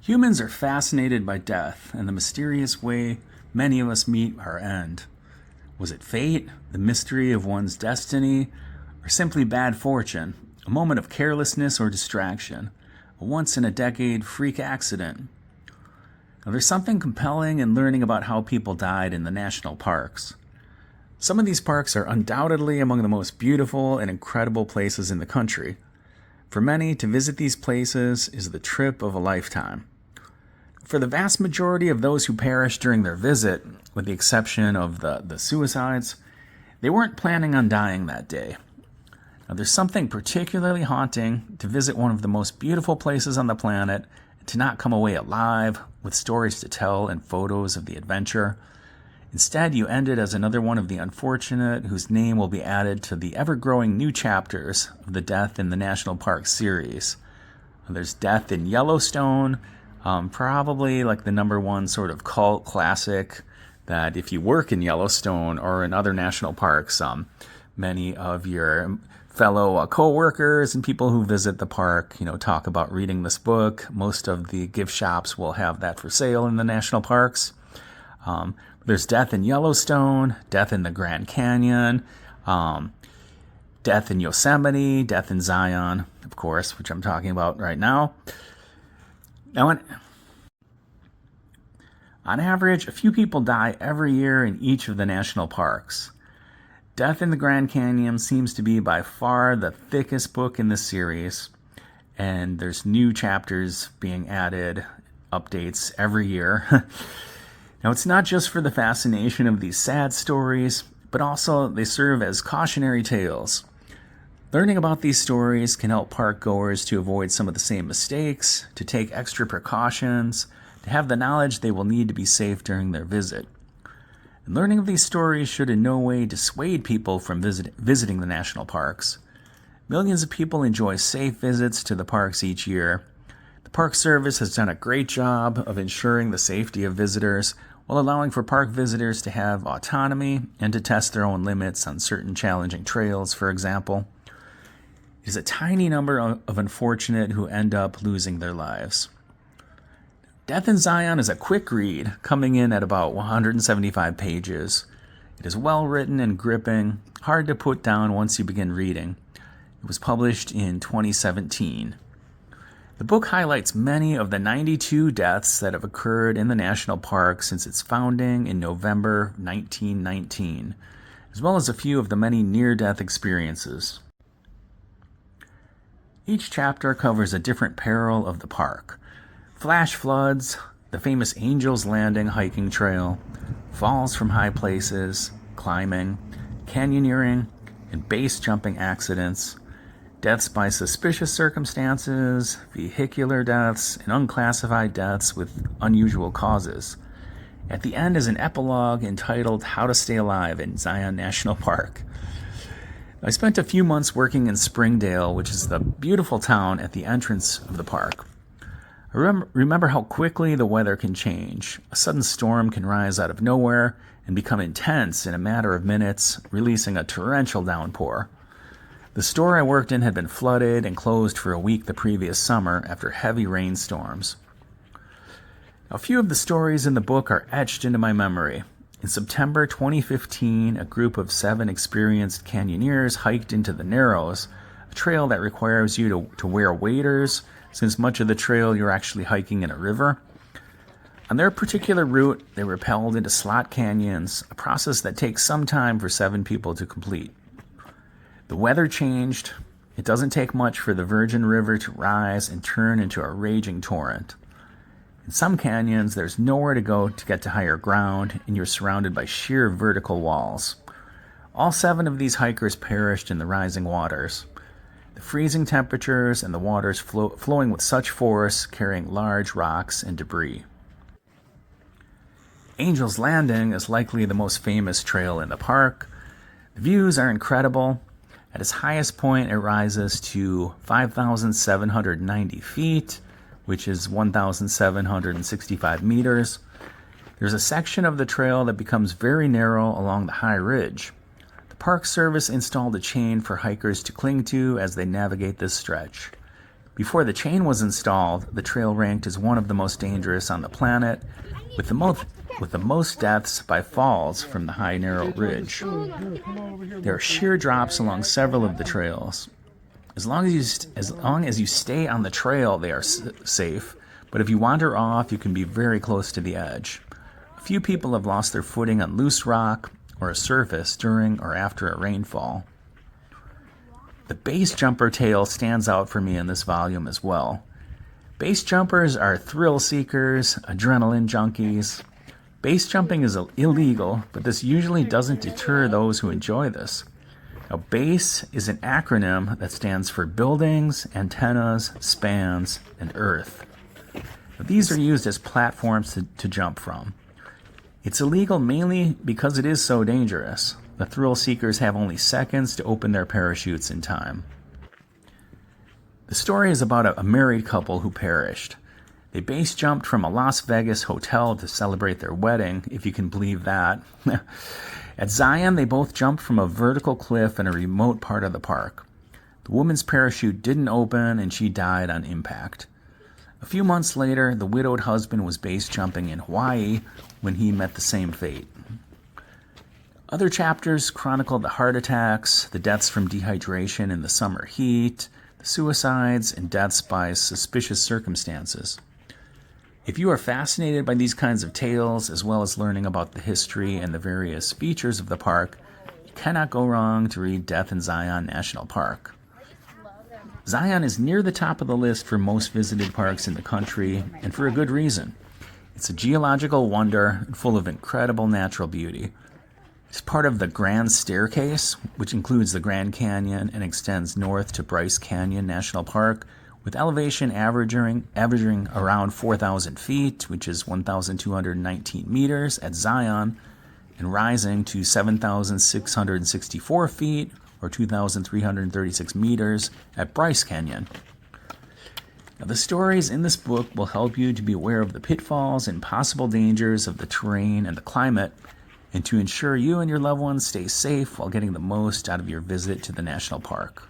Humans are fascinated by death and the mysterious way many of us meet our end. Was it fate, the mystery of one's destiny, or simply bad fortune, a moment of carelessness or distraction, a once-in-a-decade freak accident? Now, there's something compelling in learning about how people died in the national parks. Some of these parks are undoubtedly among the most beautiful and incredible places in the country. For many, to visit these places is the trip of a lifetime. For the vast majority of those who perished during their visit, with the exception of the suicides, they weren't planning on dying that day. Now, there's something particularly haunting to visit one of the most beautiful places on the planet and to not come away alive with stories to tell and photos of the adventure. Instead, you ended as another one of the unfortunate whose name will be added to the ever-growing new chapters of the Death in the National Park series. There's Death in Yellowstone, probably like the number one sort of cult classic that if you work in Yellowstone or in other national parks, many of your fellow co-workers and people who visit the park, talk about reading this book. Most of the gift shops will have that for sale in the national parks. There's Death in Yellowstone, Death in the Grand Canyon, Death in Yosemite, Death in Zion, of course, which I'm talking about right now. Now, on average, a few people die every year in each of the national parks. Death in the Grand Canyon seems to be by far the thickest book in this series, and there's new chapters being added, updates every year. Now, it's not just for the fascination of these sad stories, but also they serve as cautionary tales. Learning about these stories can help park goers to avoid some of the same mistakes, to take extra precautions, to have the knowledge they will need to be safe during their visit. And learning of these stories should in no way dissuade people from visiting the national parks. Millions of people enjoy safe visits to the parks each year. The Park Service has done a great job of ensuring the safety of visitors while allowing for park visitors to have autonomy and to test their own limits on certain challenging trails, for example. It is a tiny number of unfortunate who end up losing their lives. Death in Zion is a quick read, coming in at about 175 pages. It is well written and gripping, hard to put down once you begin reading. It was published in 2017. The book highlights many of the 92 deaths that have occurred in the national park since its founding in November 1919, as well as a few of the many near-death experiences. Each chapter covers a different peril of the park. Flash floods, the famous Angel's Landing hiking trail, falls from high places, climbing, canyoneering, and base jumping accidents, deaths by suspicious circumstances, vehicular deaths, and unclassified deaths with unusual causes. At the end is an epilogue entitled How to Stay Alive in Zion National Park. I spent a few months working in Springdale, which is the beautiful town at the entrance of the park. I remember how quickly the weather can change. A sudden storm can rise out of nowhere and become intense in a matter of minutes, releasing a torrential downpour. The store I worked in had been flooded and closed for a week the previous summer after heavy rainstorms. A few of the stories in the book are etched into my memory. In September 2015, a group of 7 experienced canyoneers hiked into the Narrows, a trail that requires you to wear waders, since much of the trail you're actually hiking in a river. On their particular route, they rappelled into slot canyons, a process that takes some time for 7 people to complete. The weather changed. It doesn't take much for the Virgin River to rise and turn into a raging torrent. In some canyons, there's nowhere to go to get to higher ground, and you're surrounded by sheer vertical walls. All 7 of these hikers perished in the rising waters. The freezing temperatures and the waters flowing with such force, carrying large rocks and debris. Angel's Landing is likely the most famous trail in the park. The views are incredible. At its highest point, it rises to 5,790 feet, which is 1,765 meters. There's a section of the trail that becomes very narrow along the high ridge. The Park Service installed a chain for hikers to cling to as they navigate this stretch. Before the chain was installed, the trail ranked as one of the most dangerous on the planet, with the most deaths by falls from the high narrow ridge. There are sheer drops along several of the trails. As long as you stay on the trail, they are safe, but if you wander off, you can be very close to the edge. A few people have lost their footing on loose rock or a surface during or after a rainfall. The base jumper tale stands out for me in this volume as well. Base jumpers are thrill seekers, adrenaline junkies. Base jumping is illegal, but this usually doesn't deter those who enjoy this. Now, BASE is an acronym that stands for Buildings, Antennas, Spans, and Earth. Now, these are used as platforms to jump from. It's illegal mainly because it is so dangerous. The thrill seekers have only seconds to open their parachutes in time. The story is about a married couple who perished. They base jumped from a Las Vegas hotel to celebrate their wedding, if you can believe that. At Zion, they both jumped from a vertical cliff in a remote part of the park. The woman's parachute didn't open and she died on impact. A few months later, the widowed husband was base jumping in Hawaii when he met the same fate. Other chapters chronicle the heart attacks, the deaths from dehydration in the summer heat, the suicides, and deaths by suspicious circumstances. If you are fascinated by these kinds of tales, as well as learning about the history and the various features of the park, you cannot go wrong to read Death in Zion National Park. Zion is near the top of the list for most visited parks in the country, and for a good reason. It's a geological wonder full of incredible natural beauty. It's part of the Grand Staircase, which includes the Grand Canyon and extends north to Bryce Canyon National Park, with elevation averaging around 4,000 feet, which is 1,219 meters at Zion, and rising to 7,664 feet, or 2,336 meters at Bryce Canyon. Now, the stories in this book will help you to be aware of the pitfalls and possible dangers of the terrain and the climate, and to ensure you and your loved ones stay safe while getting the most out of your visit to the national park.